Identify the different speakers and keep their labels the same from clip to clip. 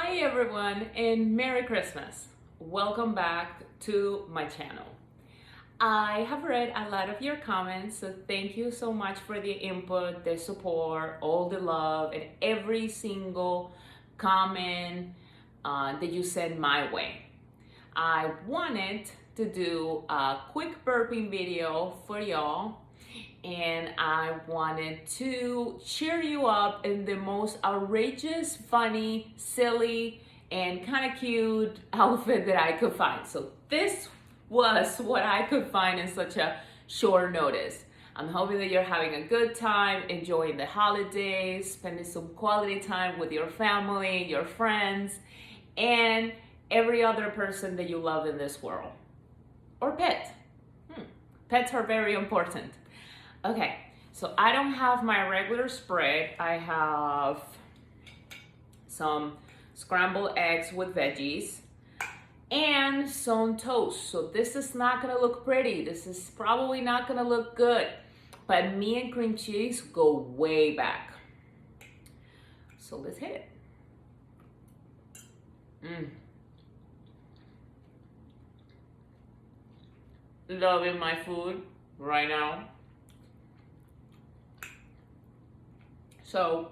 Speaker 1: Hi everyone and Merry Christmas. Welcome back to my channel. I have read a lot of your comments, so thank you so much for the input, the support, all the love, and every single comment that you sent my way. I wanted to do a quick burping video for y'all, and I wanted to cheer you up in the most outrageous, funny, silly, and kind of cute outfit that I could find. So this was what I could find in such a short notice. I'm hoping that you're having a good time, enjoying the holidays, spending some quality time with your family, your friends, and every other person that you love in this world. Or pet. Pets are very important. Okay, so I don't have my regular spread. I have some scrambled eggs with veggies and some toast. So this is not gonna look pretty. This is probably not gonna look good. But me and cream cheese go way back. So let's hit it. Loving my food right now. So,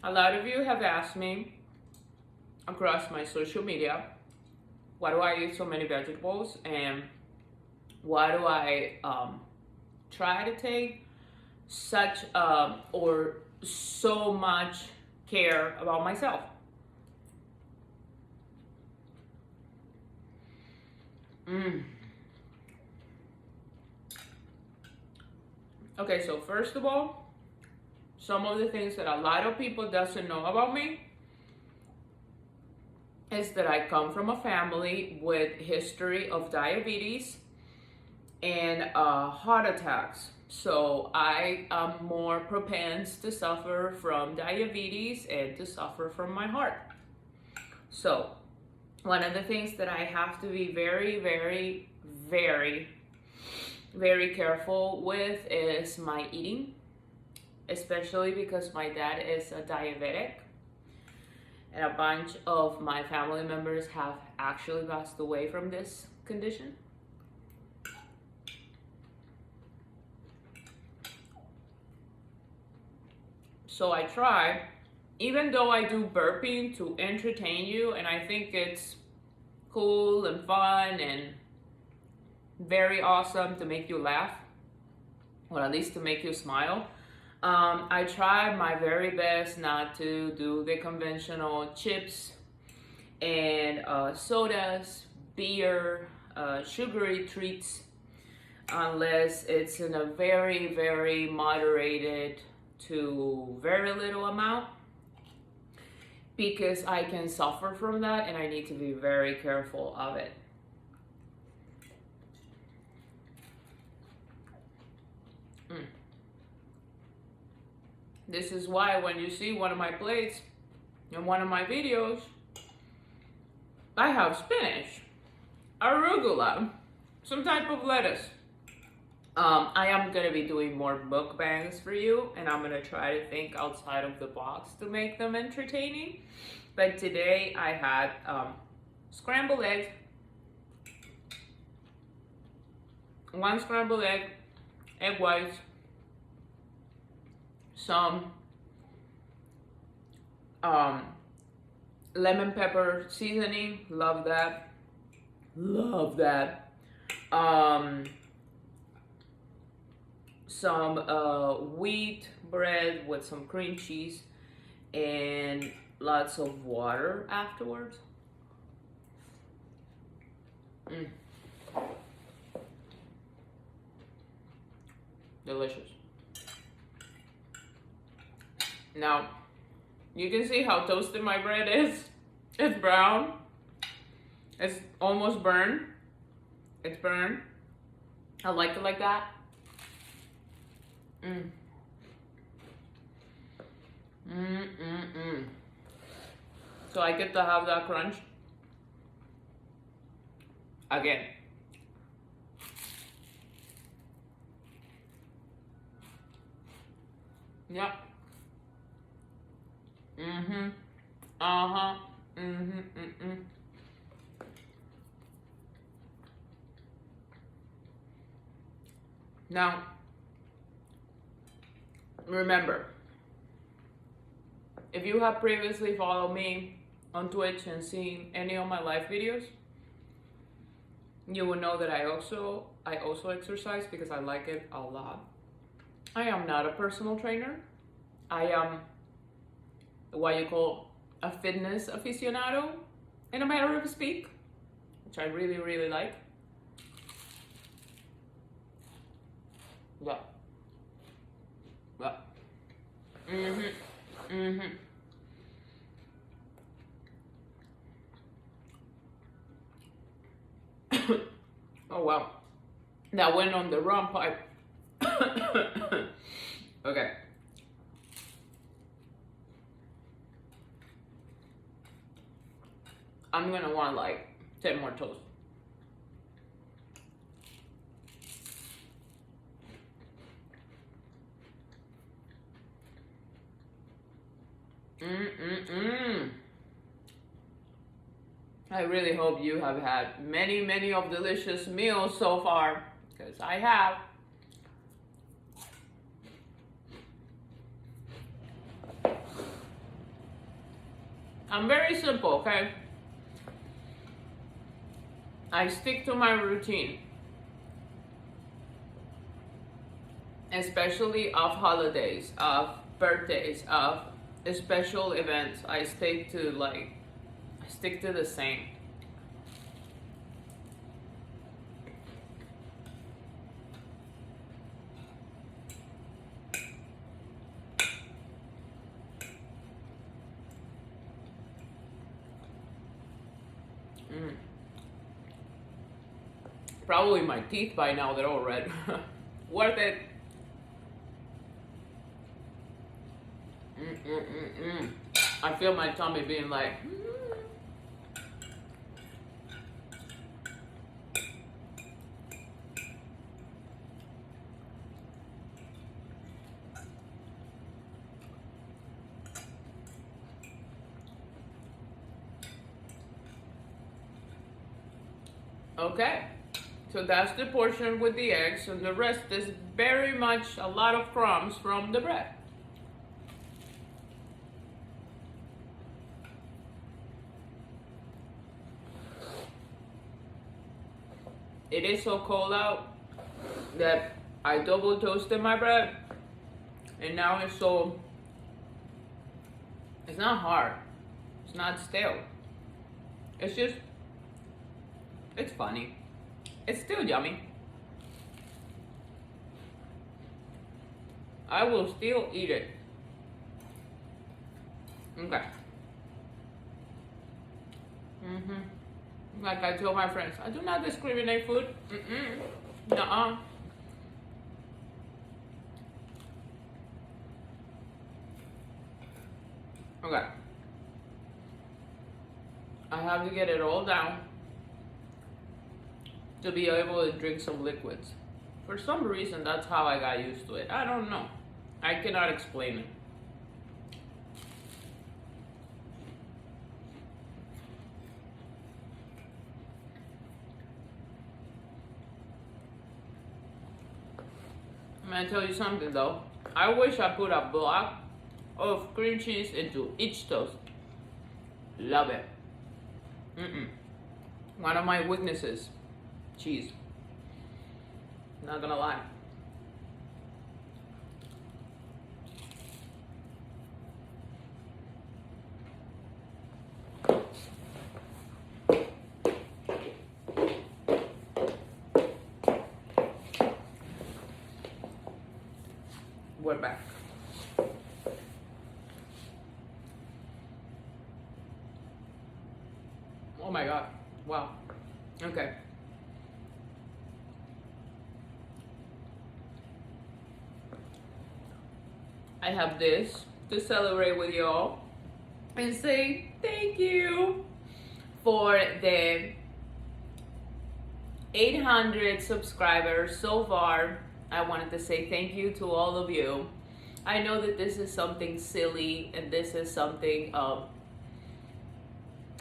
Speaker 1: a lot of you have asked me across my social media, why do I eat so many vegetables and why do I try to take such or so much care about myself? Okay, so first of all, some of the things that a lot of people doesn't know about me is that I come from a family with history of diabetes and heart attacks. So I am more propense to suffer from diabetes and to suffer from my heart. So one of the things that I have to be very, very, very, very careful with is my eating. Especially because my dad is a diabetic and a bunch of my family members have actually passed away from this condition. So I try, even though I do burping to entertain you, and I think it's cool and fun and very awesome to make you laugh, or at least to make you smile. I try my very best not to do the conventional chips and sodas, beer, sugary treats, unless it's in a very, very moderated to very little amount, because I can suffer from that and I need to be very careful of it. This is why when you see one of my plates in one of my videos, I have spinach, arugula, some type of lettuce. I am gonna be doing more mukbangs for you, and I'm gonna try to think outside of the box to make them entertaining. But today I had scrambled eggs, one scrambled egg, egg whites, some lemon pepper seasoning, love that, some wheat bread with some cream cheese and lots of water afterwards. Delicious. Now, you can see how toasted my bread is. It's brown. It's almost burned. It's burned. I like it like that. So I get to have that crunch again. Yep. Uh-huh. Mm-hmm. Mm-mm. Now, remember, if you have previously followed me on Twitch and seen any of my live videos, you will know that I also exercise because I like it a lot. I am not a personal trainer. I am what you call a fitness aficionado, in a matter of speak, which I really, really like. Yeah. Yeah. Mm-hmm. Mm-hmm. Oh wow. That went on the wrong pipe. Okay. I'm gonna want like 10 more toast. I really hope you have had many, many of delicious meals so far, because I have. I'm very simple, okay? I stick to my routine, especially of holidays, of birthdays, of special events. I stick to the same. Probably my teeth by now, they're all red. Worth it. I feel my tummy being like, okay. So that's the portion with the eggs, and the rest is very much a lot of crumbs from the bread. It is so cold out that I double toasted my bread, and now it's not hard, it's not stale, it's funny. It's still yummy. I will still eat it. Okay. Like I told my friends, I do not discriminate food. Nuh-uh. Okay. I have to get it all down to be able to drink some liquids. For some reason, that's how I got used to it. I don't know. I cannot explain it. I'm gonna tell you something though. I wish I put a block of cream cheese into each toast. Love it. One of my weaknesses. Cheese. Not gonna lie. We're back. Oh my god. Wow. Okay. I have this to celebrate with y'all and say thank you for the 800 subscribers so far. I wanted to say thank you to all of you. I know that this is something silly and this is something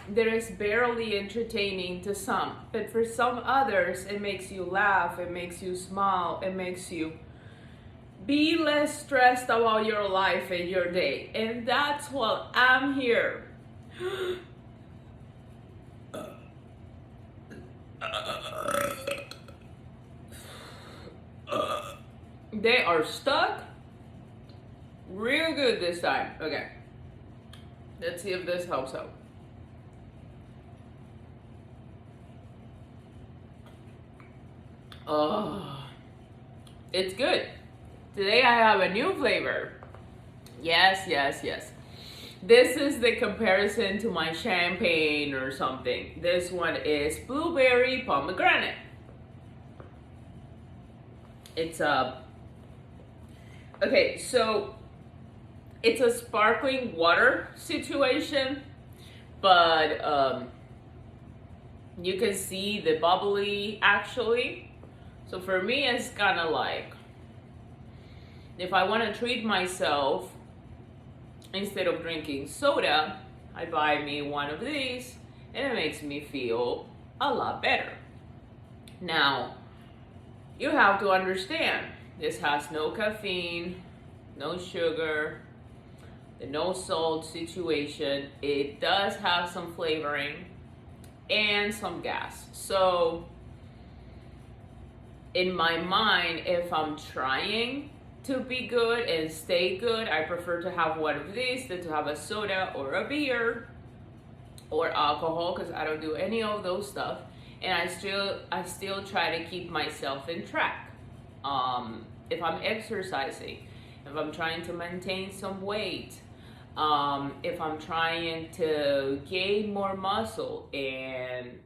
Speaker 1: that is barely entertaining to some, but for some others, it makes you laugh, it makes you smile, it makes you be less stressed about your life and your day. And that's what I'm here. They are stuck real good this time. Okay, let's see if this helps out. Oh, it's good. Today I have a new flavor. Yes, yes, yes. This is the comparison to my champagne or something. This one is blueberry pomegranate. It's a okay, so it's a sparkling water situation, but you can see the bubbly actually. So for me, it's kind of like if I want to treat myself, instead of drinking soda, I buy me one of these and it makes me feel a lot better. Now, you have to understand, this has no caffeine, no sugar, the no salt situation. It does have some flavoring and some gas. So, in my mind, if I'm trying to be good and stay good, I prefer to have one of these than to have a soda or a beer or alcohol, because I don't do any of those stuff. And I still try to keep myself in track. If I'm exercising, if I'm trying to maintain some weight, if I'm trying to gain more muscle, and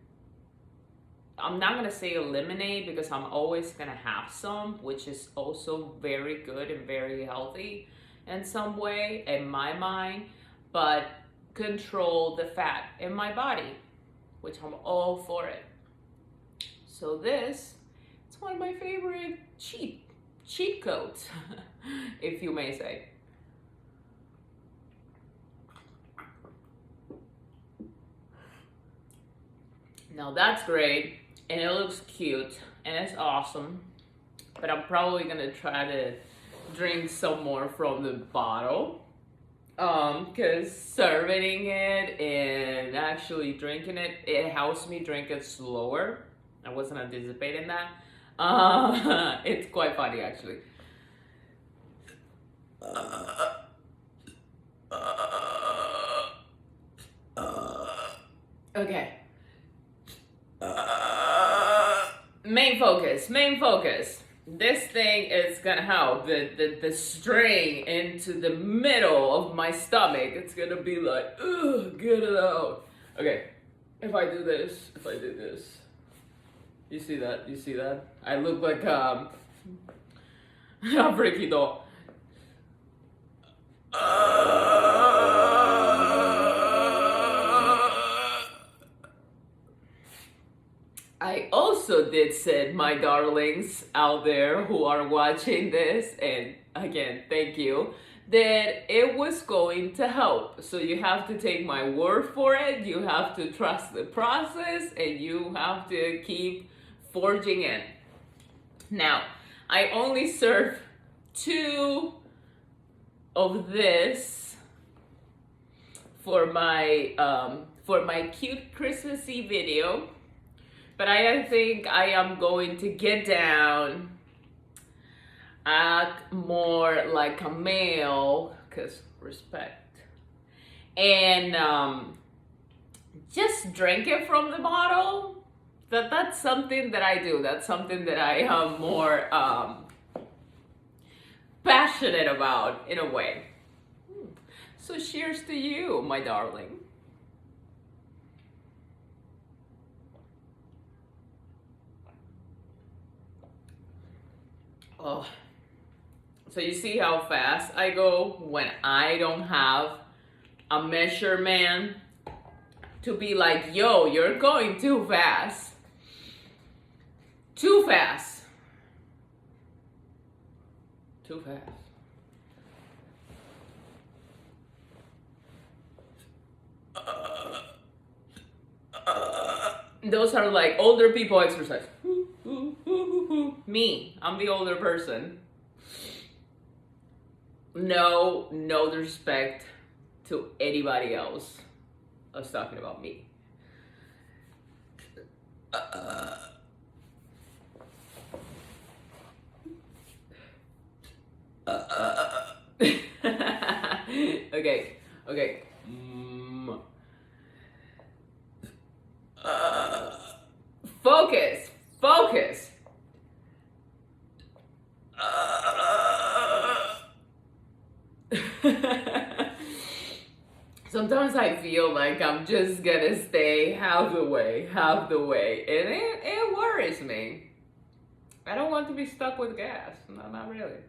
Speaker 1: I'm not gonna say eliminate because I'm always gonna have some, which is also very good and very healthy in some way in my mind, but control the fat in my body, which I'm all for it. So this, it's one of my favorite cheat codes, if you may say. Now that's great, and it looks cute, and it's awesome, but I'm probably gonna try to drink some more from the bottle, because serving it and actually drinking it, it helps me drink it slower. I wasn't anticipating that. It's quite funny actually. Okay. Main focus. This thing is gonna help the string into the middle of my stomach. It's gonna be like, ugh, get it out. Okay, if I do this, you see that? I look like a freaky doll. I also did said, my darlings out there who are watching this, and again, thank you, that it was going to help. So you have to take my word for it, you have to trust the process, and you have to keep forging in. Now, I only serve 2 of this for my cute Christmassy video. But I think I am going to get down, act more like a male, because respect, and just drink it from the bottle. That's something that I do. That's something that I am more passionate about in a way. So cheers to you, my darling. Oh, so you see how fast I go when I don't have a measurement to be like, yo, you're going too fast. Too fast. Too fast. Those are like older people exercise. Me, I'm the older person. No disrespect to anybody else. I was talking about me. Okay. Focus. Sometimes I feel like I'm just gonna stay half the way, and it worries me. I don't want to be stuck with gas. No, not really.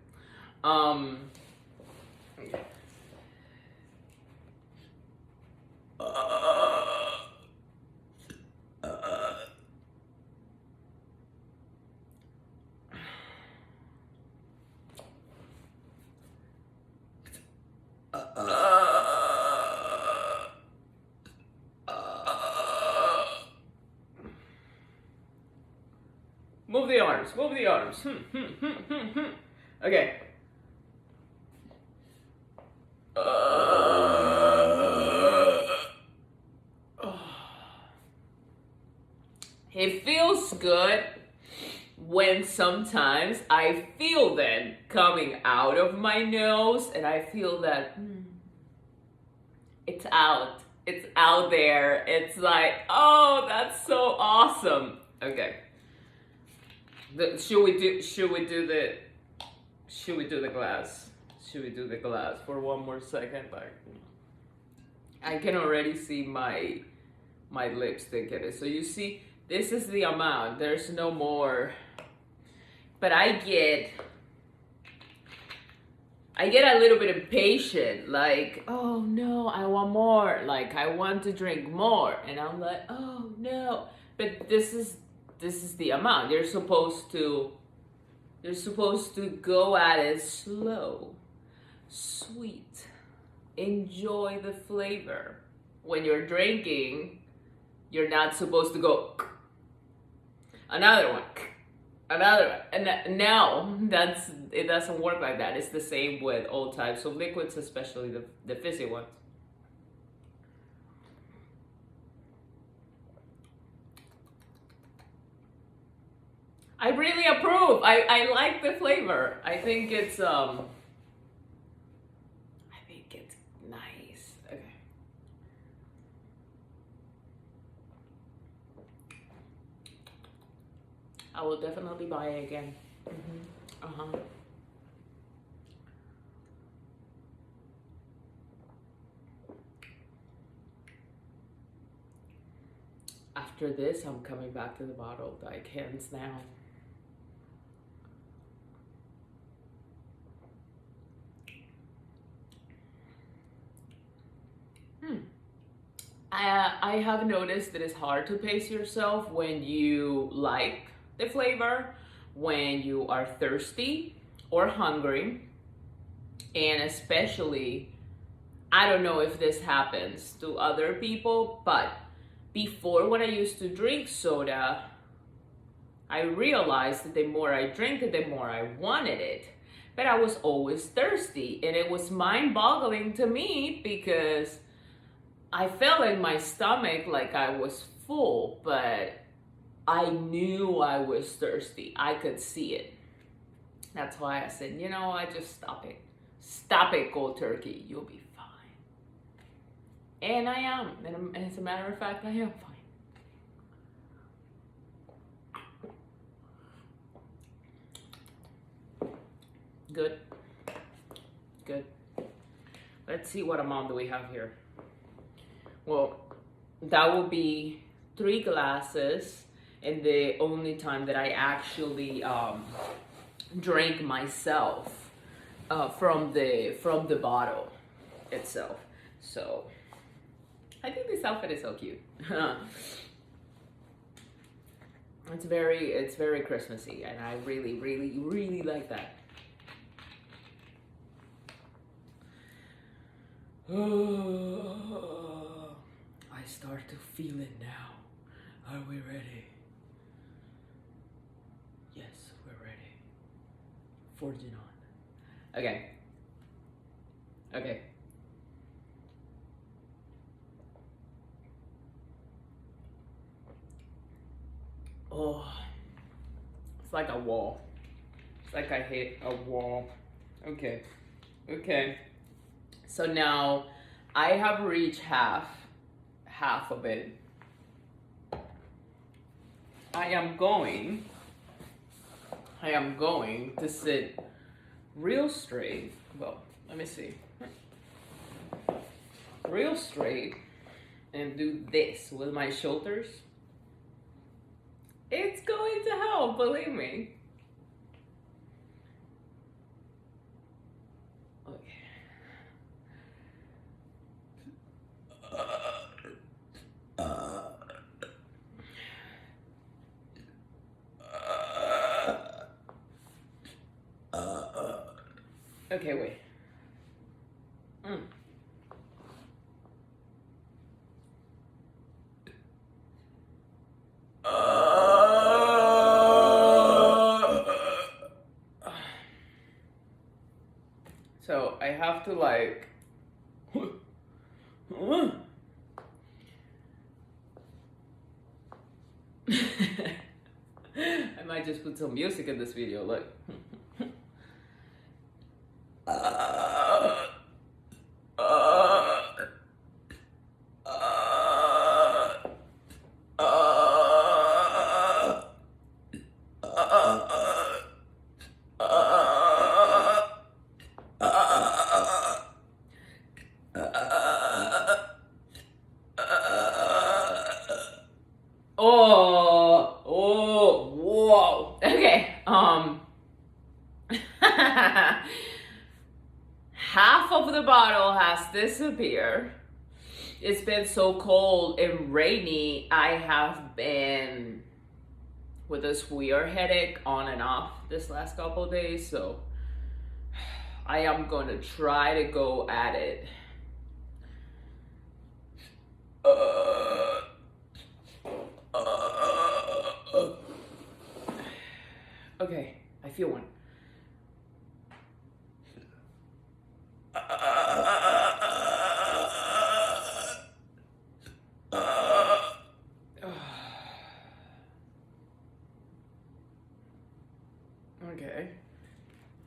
Speaker 1: Move the arms. Okay. It feels good when sometimes I feel them coming out of my nose, and I feel that it's out there. It's like, oh, that's so awesome. Okay. Should we do the glass? Should we do the glass for one more second? Like, I can already see my lipstick in it. So you see, this is the amount. There's no more. But I get a little bit impatient. Like, oh no, I want more. Like, I want to drink more. And I'm like, oh no. But this is the amount. You're supposed to go at it slow, sweet. Enjoy the flavor. When you're drinking, you're not supposed to go another one. And no, it doesn't work like that. It's the same with all types of liquids, especially the fizzy ones. I really approve. I like the flavor. I think it's nice. Okay. I will definitely buy it again. After this, I'm coming back to the bottle, like hands down. I have noticed that it's hard to pace yourself when you like the flavor, when you are thirsty or hungry, and especially, I don't know if this happens to other people, but before, when I used to drink soda, I realized that the more I drank it, the more I wanted it. But I was always thirsty, and it was mind-boggling to me because I felt in my stomach like I was full, but I knew I was thirsty. I could see it. That's why I said, I just stop it. Stop it, cold turkey. You'll be fine. And I am. And as a matter of fact, I am fine. Good. Let's see what amount do we have here. Well, that will be 3 glasses, and the only time that I actually drank myself from the bottle itself. So I think this outfit is so cute. It's very Christmassy, and I really like that. I start to feel it now. Are we ready? Yes, we're ready. Forging on. Okay. Okay. Oh, it's like a wall. It's like I hit a wall. Okay. Okay. So now I have reached half of it. I am going to sit real straight. Well, let me see. Real straight and do this with my shoulders. It's going to help, believe me. Okay. Okay, wait. So I have to like I might just put some music in this video, look. Whoa. Okay, half of the bottle has disappeared. It's been so cold and rainy. I have been with this weird headache on and off this last couple of days, so I am gonna try to go at it. Okay, I feel one.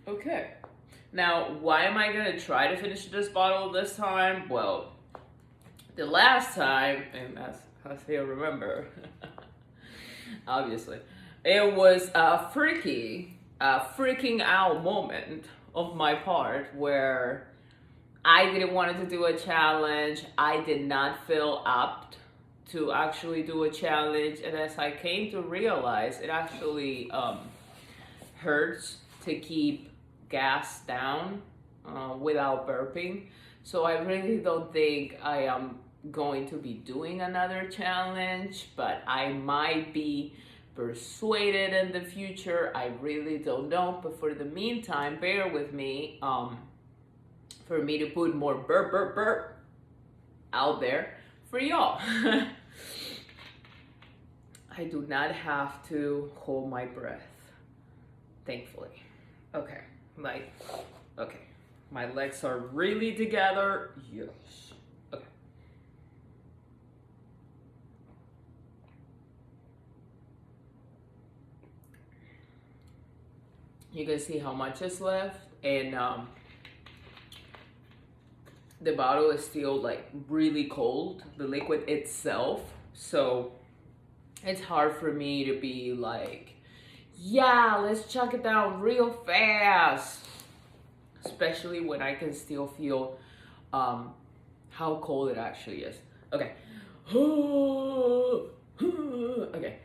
Speaker 1: Okay. Now, why am I gonna try to finish this bottle this time? Well, the last time, and as you'll remember, obviously, it was a freaking out moment of my part where I didn't want to do a challenge. I did not feel apt to actually do a challenge, and as I came to realize, it actually hurts to keep gas down without burping. So I really don't think I am going to be doing another challenge, but I might be persuaded in the future. I really don't know, but for the meantime, bear with me for me to put more burp out there for y'all. I do not have to hold my breath, thankfully. Okay, okay. My legs are really together. Yes. Okay. You can see how much is left, and the bottle is still like really cold, the liquid itself. So it's hard for me to be like, yeah, let's chuck it down real fast. Especially when I can still feel how cold it actually is. Okay. Okay.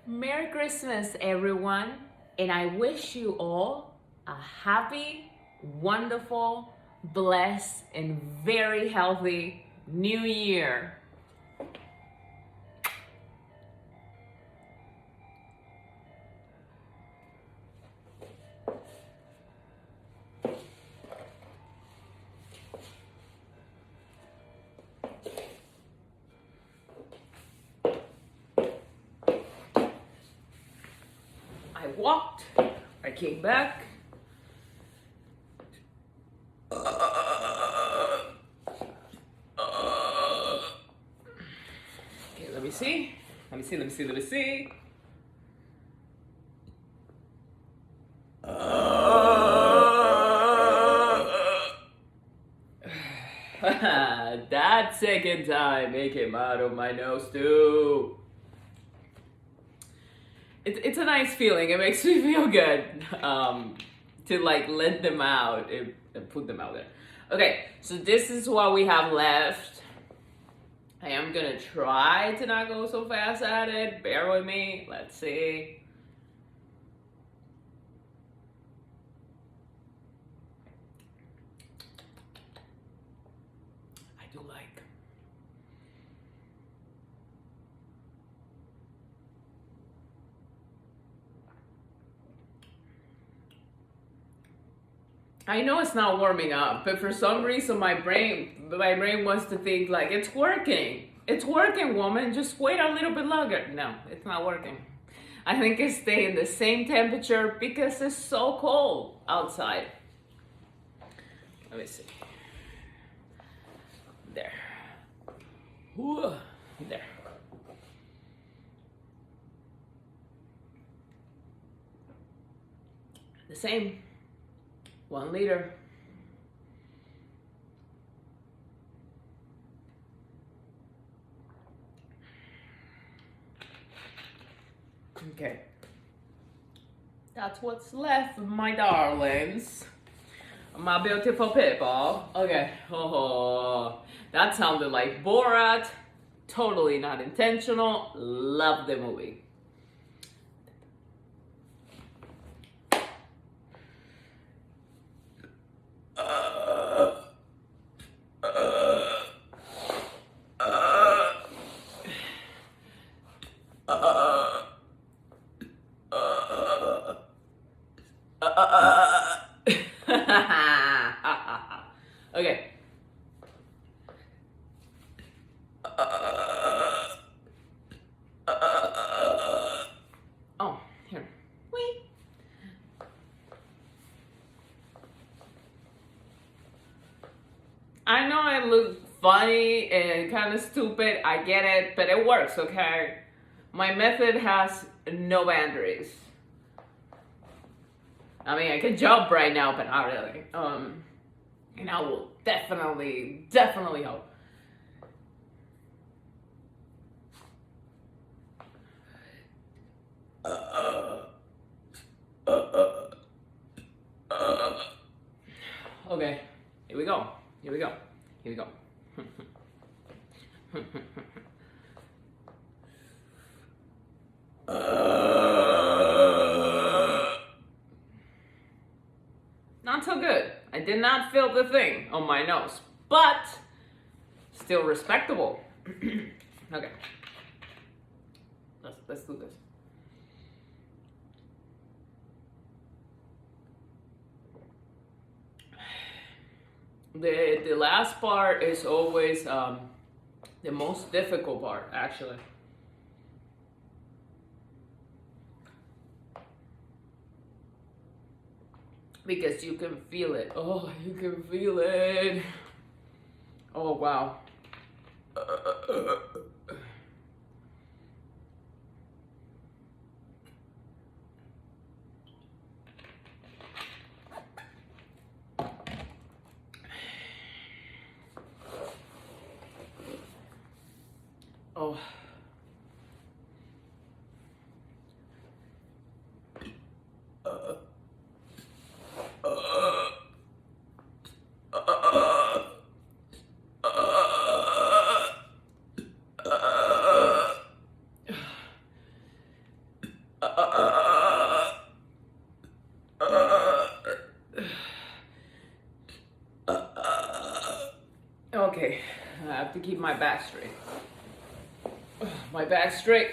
Speaker 1: Merry Christmas, everyone, and I wish you all a happy, wonderful, blessed and very healthy new year. I walked, I came back. Okay, let me see. That second time it came out of my nose too. It's a nice feeling. It makes me feel good to like let them out and put them out there. Okay, so this is what we have left. I am gonna try to not go so fast at it. Bear with me. Let's see. I do like. I know it's not warming up, but for some reason my brain wants to think like it's working. It's working, woman. Just wait a little bit longer. No, it's not working. I think it's staying the same temperature because it's so cold outside. Let me see. There. Whew. There. The same. 1 liter. Okay. That's what's left, my darlings. My beautiful people. Okay. Oh, that sounded like Borat. Totally not intentional. Love the movie. Okay. Oh, here. Wait. I know I look funny and kind of stupid. I get it, but it works, okay? My method has no boundaries. I mean, I can jump right now, but not really. And I will definitely help. Okay, here we go. Not so good. I did not feel the thing on my nose, but still respectable. Okay, let's do this. The last part is always the most difficult part, actually. Because you can feel it. Oh, you can feel it. Oh, wow. Oh. Okay, I have to keep my back straight. My back straight.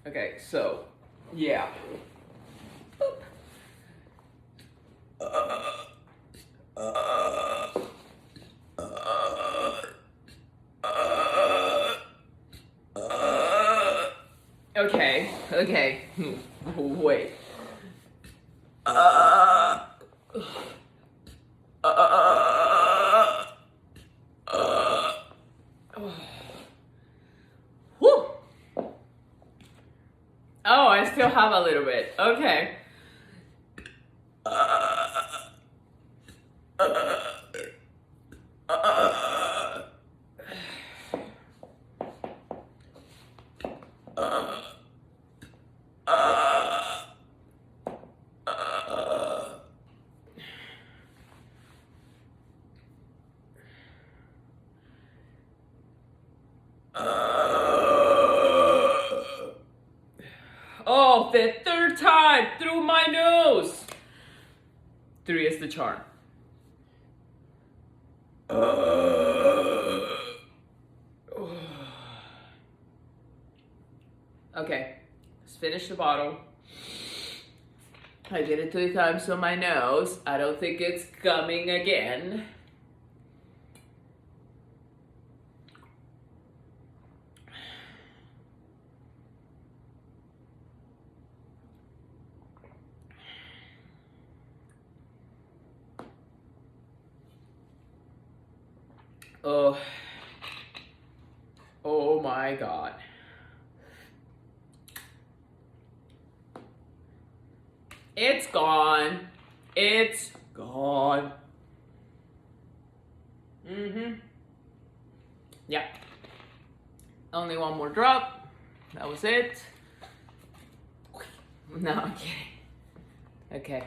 Speaker 1: Okay, so, yeah. Okay. Wait. Whew. Oh, I still have a little bit. Okay. Oh, the third time through my nose. 3 is the charm. Okay, let's finish the bottle. I did it 3 times on my nose. I don't think it's coming again. Oh my God. It's gone. It's gone. Yeah. Only one more drop. That was it. No, I'm kidding. Okay.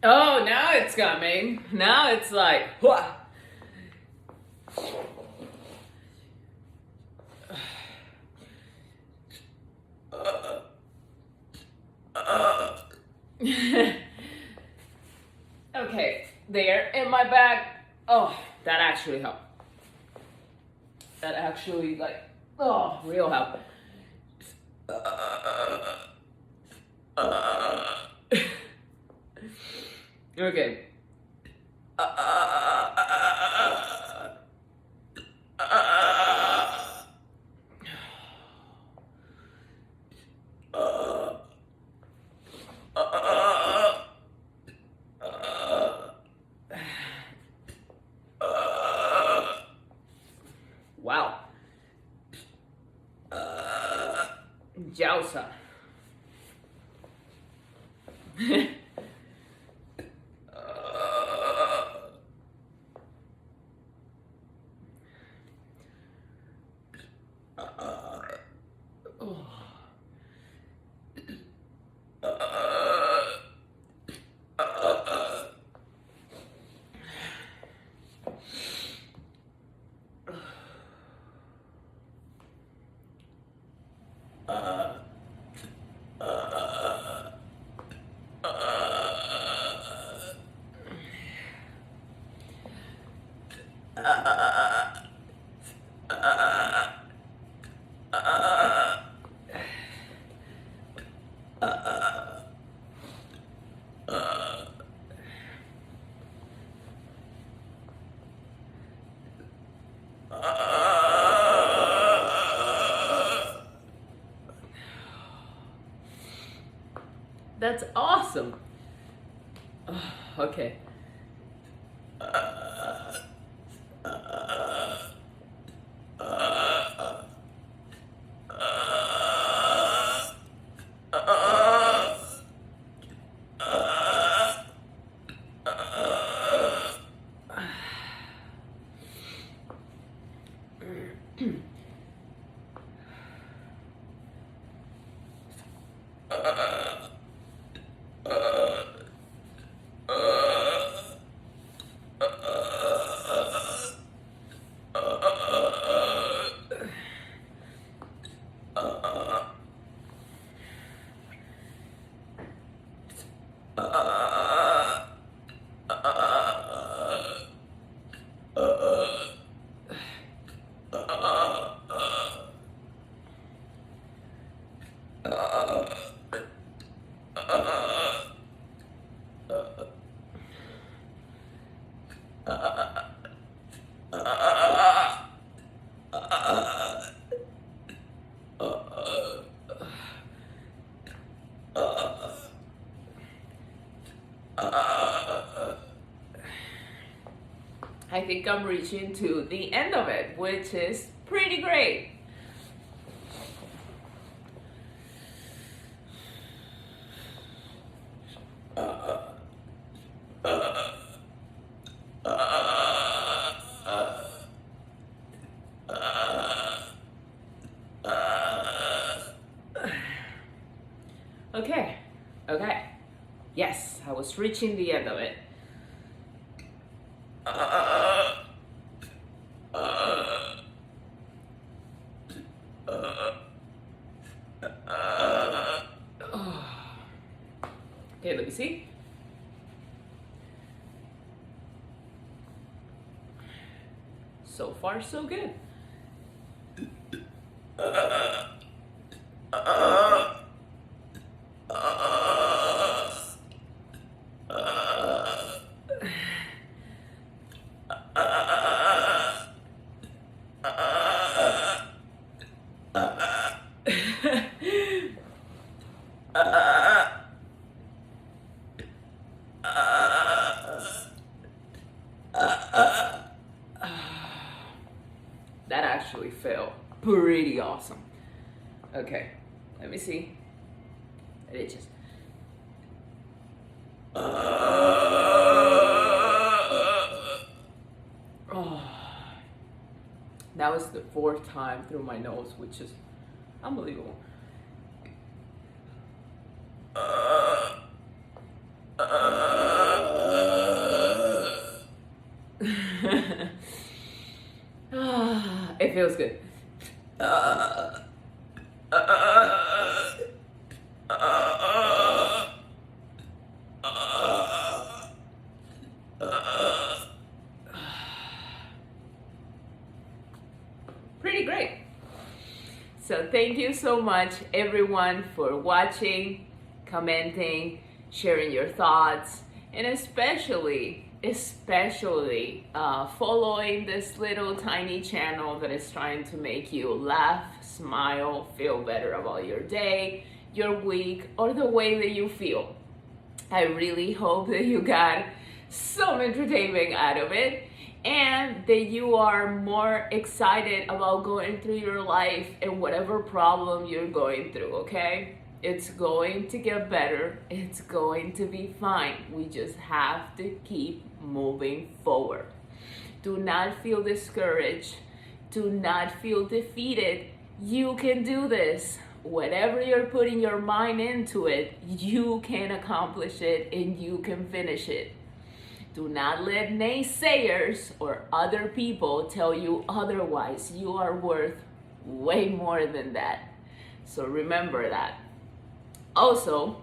Speaker 1: Oh, now it's coming. Now it's like, whooah. Okay, there in my bag. Oh, that actually helped. That actually, like, oh, real help. Okay. Wow. Jousa. That's awesome. Okay. I think I'm reaching to the end of it, which is pretty great. Okay. Yes, I was reaching the end of it. Okay, let me see. So far, so good. That actually felt pretty awesome. Okay, let me see. It just. Oh, that was the 4th time through my nose, which is unbelievable. It feels good. Pretty great. So thank you so much everyone for watching, commenting, sharing your thoughts, and especially following this little tiny channel that is trying to make you laugh, smile, feel better about your day, your week, or the way that you feel. I really hope that you got some entertainment out of it and that you are more excited about going through your life and whatever problem you're going through, okay? It's going to get better. It's going to be fine. We just have to keep moving forward. Do not feel discouraged. Do not feel defeated. You can do this. Whatever you're putting your mind into it, you can accomplish it and you can finish it. Do not let naysayers or other people tell you otherwise. You are worth way more than that. So remember that. Also,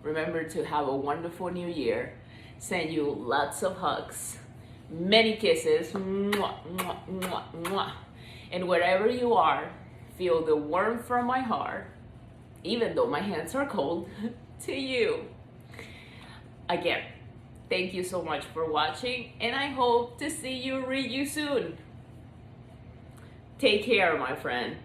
Speaker 1: remember to have a wonderful new year. Send you lots of hugs, many kisses, mwah, mwah, mwah, mwah. And wherever you are, feel the warmth from my heart, even though my hands are cold, to you. Again, thank you so much for watching, and I hope to see you, read you soon. Take care, my friend.